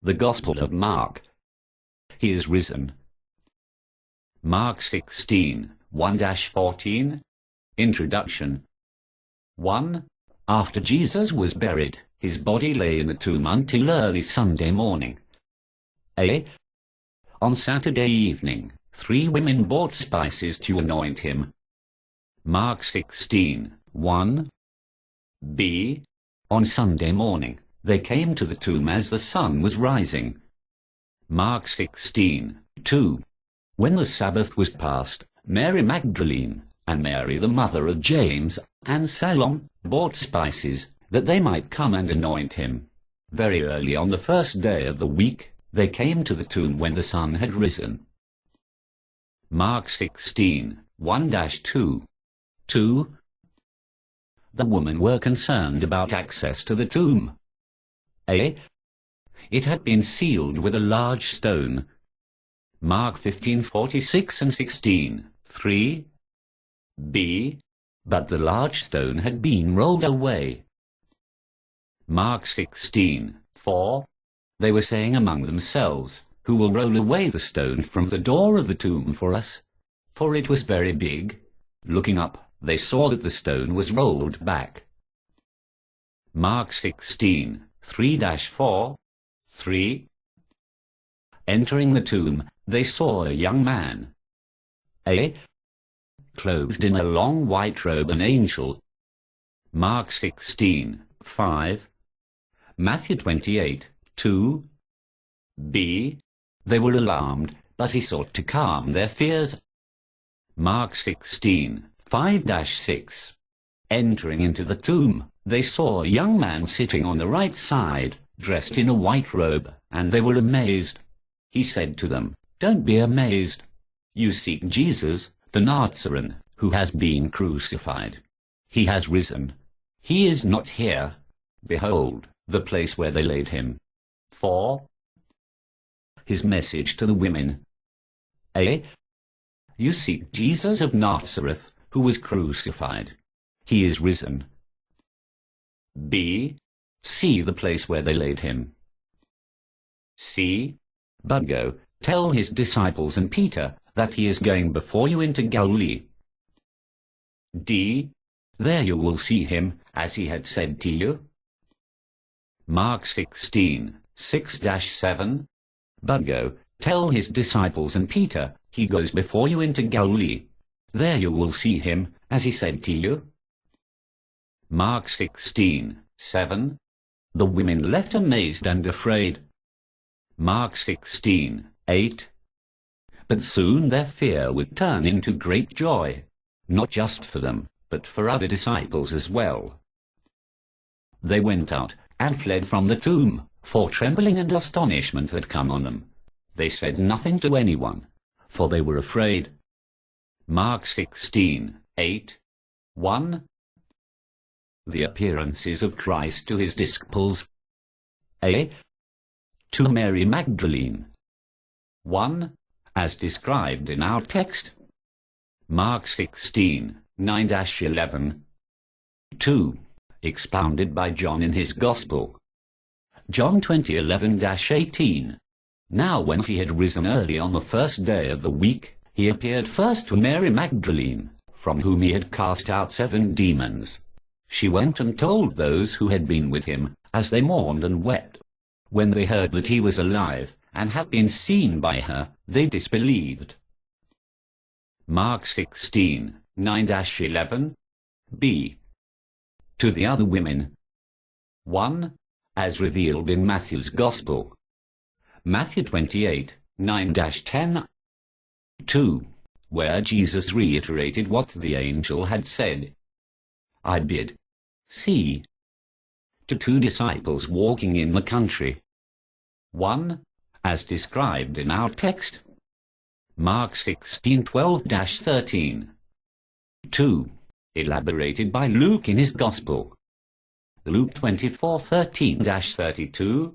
The Gospel of Mark. He is risen. Mark 16, 1-14. Introduction. 1. After Jesus was buried, his body lay in the tomb until early Sunday morning. A. On Saturday evening, 3 women bought spices to anoint him. Mark 16, 1. B. On Sunday morning, they came to the tomb as the sun was rising. Mark 16, 2. When the Sabbath was past, Mary Magdalene and Mary the mother of James and Salome bought spices, that they might come and anoint him. Very early on the first day of the week, they came to the tomb when the sun had risen. Mark 16, 1-2. 2. The women were concerned about access to the tomb. A. It had been sealed with a large stone. Mark 15:46 and 16, 3. B. But the large stone had been rolled away. Mark 16, 4. They were saying among themselves, Who will roll away the stone from the door of the tomb for us? For it was very big. Looking up, they saw that the stone was rolled back. Mark 16, 3-4, 3. Entering the tomb, they saw a young man. A. Clothed in a long white robe, an angel. Mark 16, 5. Matthew 28, 2. B. They were alarmed, but he sought to calm their fears. Mark 16, 5-6. Entering into the tomb, they saw a young man sitting on the right side, dressed in a white robe, and they were amazed. He said to them, Don't be amazed. You seek Jesus, the Nazarene, who has been crucified. He has risen. He is not here. Behold, the place where they laid him. 4. His message to the women. A. You seek Jesus of Nazareth, who was crucified. He is risen. B. See the place where they laid him. C. But go, tell his disciples and Peter that he is going before you into Galilee. D. There you will see him, as he had said to you. Mark 16, 6-7. But go, tell his disciples and Peter, he goes before you into Galilee. There you will see him, as he said to you. Mark 16, 7. The women left amazed and afraid. Mark 16, 8. But soon their fear would turn into great joy, not just for them, but for other disciples as well. They went out and fled from the tomb, for trembling and astonishment had come on them. They said nothing to anyone, for they were afraid. Mark 16, 8, 1. The appearances of Christ to his disciples. A. To Mary Magdalene. 1. As described in our text. Mark 16, 9-11. 2. Expounded by John in his Gospel. John 20:11-18. Now when he had risen early on the first day of the week, he appeared first to Mary Magdalene, from whom he had cast out 7 demons. She went and told those who had been with him, as they mourned and wept. When they heard that he was alive, and had been seen by her, they disbelieved. Mark 16, 9-11. B. To the other women. 1. As revealed in Matthew's Gospel. Matthew 28, 9-10. 2. Where Jesus reiterated what the angel had said. I bid. C. To 2 disciples walking in the country. 1. As described in our text. Mark 16:12-13. 2. Elaborated by Luke in his Gospel. Luke 24:13-32.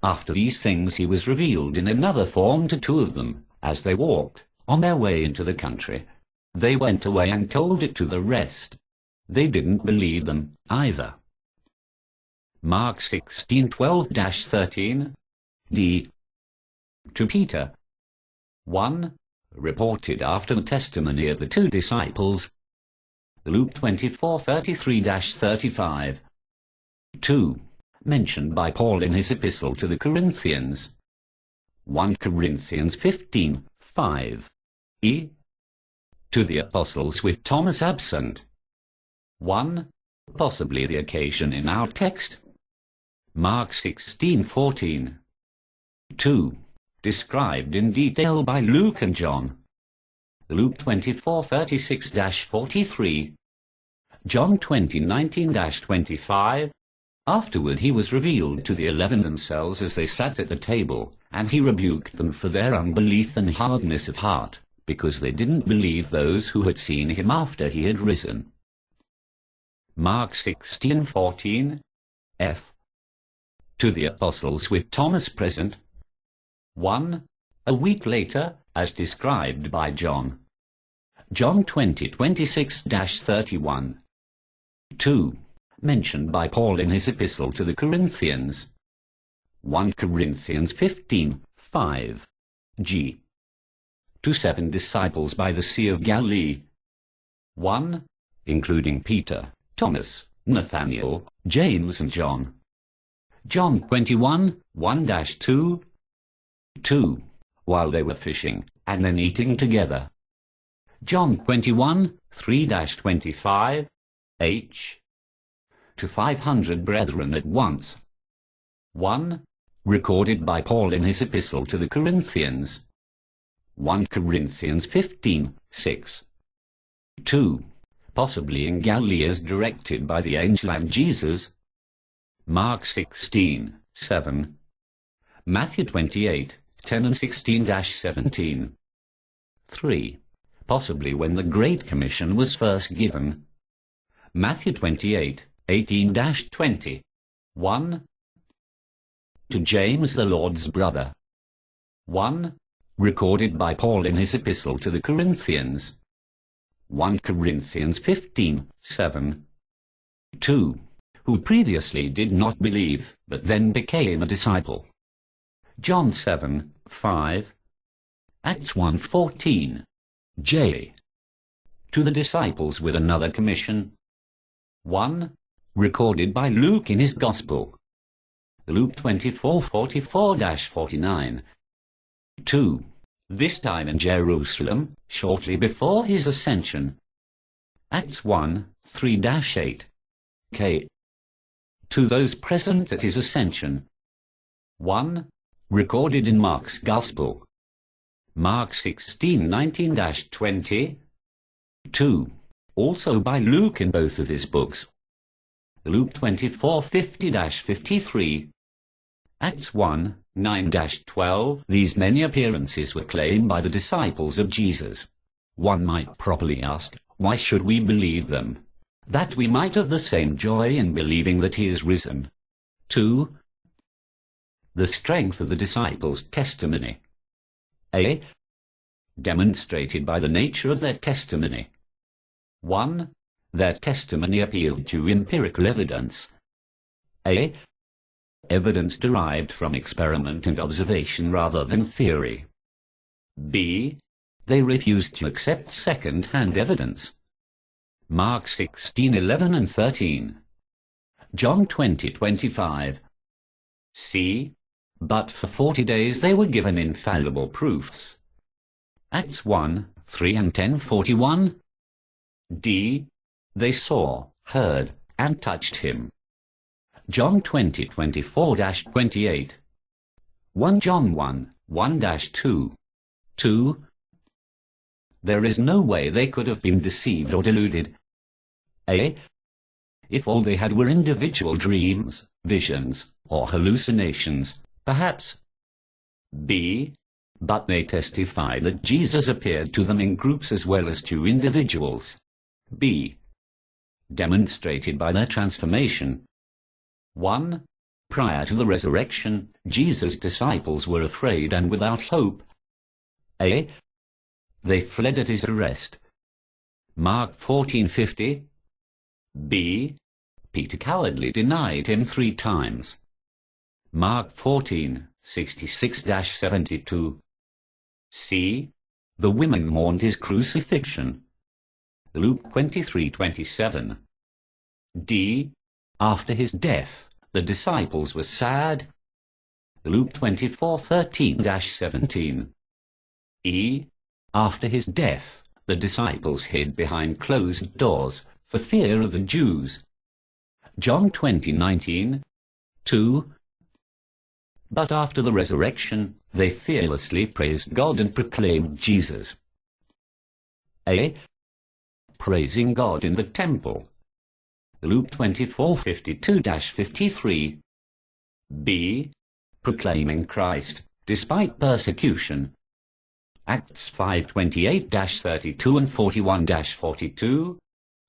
After these things he was revealed in another form to 2 of them, as they walked on their way into the country. They went away and told it to the rest. They didn't believe them either. Mark 16:12-13. D. To Peter. 1. Reported after the testimony of the two disciples. Luke 24:33-35. 2. Mentioned by Paul in his epistle to the Corinthians. 1 Corinthians 15:5. E. To the apostles with Thomas absent. 1. Possibly the occasion in our text. Mark 16:14. 2. Described in detail by Luke and John. Luke 24:36-43. John 20:19-25. Afterward he was revealed to the 11 themselves as they sat at the table, and he rebuked them for their unbelief and hardness of heart, because they didn't believe those who had seen him after he had risen. Mark 16:14. F. To the apostles with Thomas present. 1. A week later, as described by John. John 20:26-31. 2. Mentioned by Paul in his epistle to the Corinthians. 1 Corinthians 15:5. G. To 7 disciples by the Sea of Galilee. 1. Including Peter, Thomas, Nathanael, James and John. John 21:1-2. 2. While they were fishing, and then eating together. John 21:3-25. H. To 500 brethren at once. 1. Recorded by Paul in his epistle to the Corinthians. 1 Corinthians 15:6. 2. Possibly in Galilee as directed by the angel and Jesus. Mark 16:7. Matthew 28:10-16-17. 3. Possibly when the Great Commission was first given. Matthew 28:18-20. 1. To James the Lord's brother. 1. Recorded by Paul in his epistle to the Corinthians. 1 Corinthians 15:7. 2. Who previously did not believe, but then became a disciple. John 7:5. Acts 1:14. J. To the disciples with another commission. 1. Recorded by Luke in his Gospel. Luke 24:44-49. 2. This time in Jerusalem, shortly before his ascension. Acts 1:3-8. K. To those present at his ascension. 1. Recorded in Mark's Gospel. Mark 16:19-20. 2. Also by Luke in both of his books. Luke 24:50-53. Acts 1:9-12. These many appearances were claimed by the disciples of Jesus. One might properly ask, why should we believe them? That we might have the same joy in believing that he is risen. 2. The strength of the disciples' testimony. A. Demonstrated by the nature of their testimony. 1. Their testimony appealed to empirical evidence. A. Evidence derived from experiment and observation rather than theory. B. They refused to accept second-hand evidence. Mark 16:11-13. John 20:25. C. But for 40 days they were given infallible proofs. Acts 1:3-10-41. D. They saw, heard, and touched him. John 20:24-28. 1 John 1:1-2. 2. There is no way they could have been deceived or deluded. A. If all they had were individual dreams, visions, or hallucinations, perhaps. B. But they testify that Jesus appeared to them in groups as well as to individuals. B. Demonstrated by their transformation. 1. Prior to the resurrection, Jesus' disciples were afraid and without hope. A. They fled at his arrest. Mark 14:50. B. Peter cowardly denied him 3 times. Mark 14, 66-72. C. The women mourned his crucifixion. Luke 23:27. D. After his death, the disciples were sad. Luke 24:13-17. E. After his death, the disciples hid behind closed doors for fear of the Jews. John 20:19. 2. But after the resurrection, they fearlessly praised God and proclaimed Jesus. A. Praising God in the temple. Luke 24:52-53. B. Proclaiming Christ, despite persecution. Acts 5:28-32 and 41-42.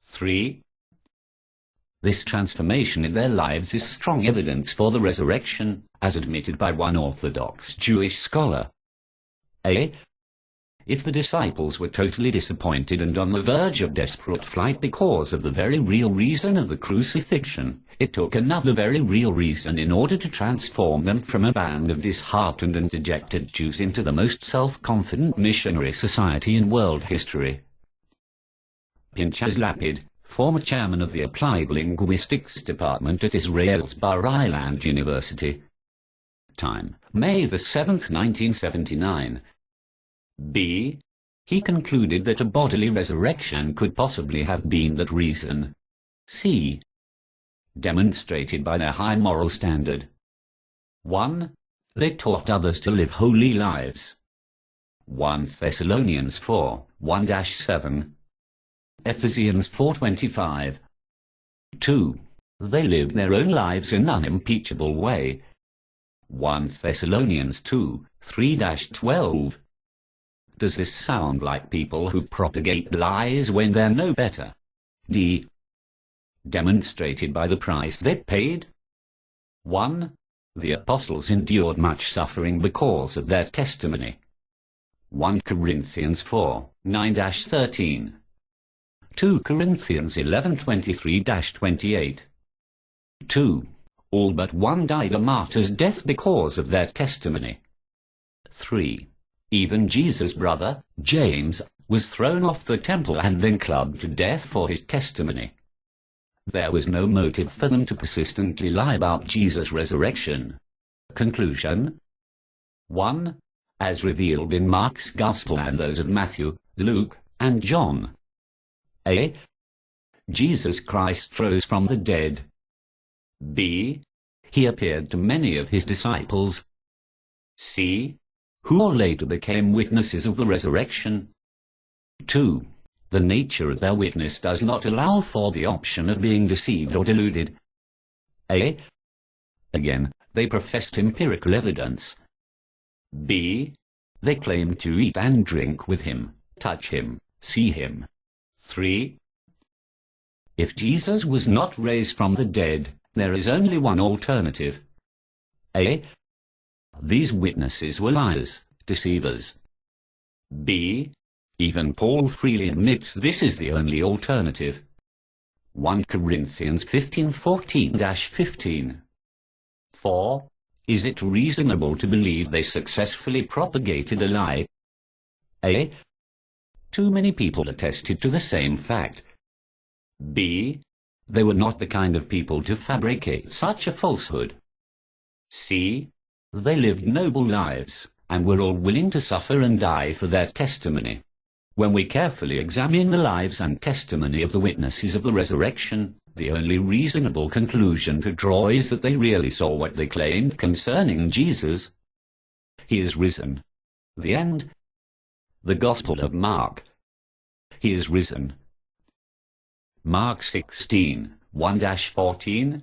3. This transformation in their lives is strong evidence for the resurrection, as admitted by one Orthodox Jewish scholar. A. If the disciples were totally disappointed and on the verge of desperate flight because of the very real reason of the crucifixion, it took another very real reason in order to transform them from a band of disheartened and dejected Jews into the most self-confident missionary society in world history. Pinchas Lapid, former chairman of the Applied Linguistics Department at Israel's Bar-Ilan University. Time: May the 7th, 1979. B. He concluded that a bodily resurrection could possibly have been that reason. C. Demonstrated by their high moral standard. 1. They taught others to live holy lives. 1 Thessalonians 4, 1-7. Ephesians 4:25. 2. They lived their own lives in an unimpeachable way. 1 Thessalonians 2, 3-12. Does this sound like people who propagate lies when they're no better? D. Demonstrated by the price they paid. 1. The apostles endured much suffering because of their testimony. 1 Corinthians 4, 9-13. 2 Corinthians 11:23-28. 2. All but one died a martyr's death because of their testimony. 3. Even Jesus' brother, James, was thrown off the temple and then clubbed to death for his testimony. There was no motive for them to persistently lie about Jesus' resurrection. Conclusion: 1. As revealed in Mark's Gospel and those of Matthew, Luke, and John. A. Jesus Christ rose from the dead. B. He appeared to many of his disciples. C. Who later became witnesses of the resurrection. 2. The nature of their witness does not allow for the option of being deceived or deluded. A. Again, they professed empirical evidence. B. They claimed to eat and drink with him, touch him, see him. 3. If Jesus was not raised from the dead, there is only one alternative. A. These witnesses were liars, deceivers. B. Even Paul freely admits this is the only alternative. 1 Corinthians 15:14-15. 4. Is it reasonable to believe they successfully propagated a lie? A. Too many people attested to the same fact. B. They were not the kind of people to fabricate such a falsehood. C. They lived noble lives, and were all willing to suffer and die for their testimony. When we carefully examine the lives and testimony of the witnesses of the resurrection, the only reasonable conclusion to draw is that they really saw what they claimed concerning Jesus. He is risen. The end. The Gospel of Mark. He is risen. Mark 16, 1-14.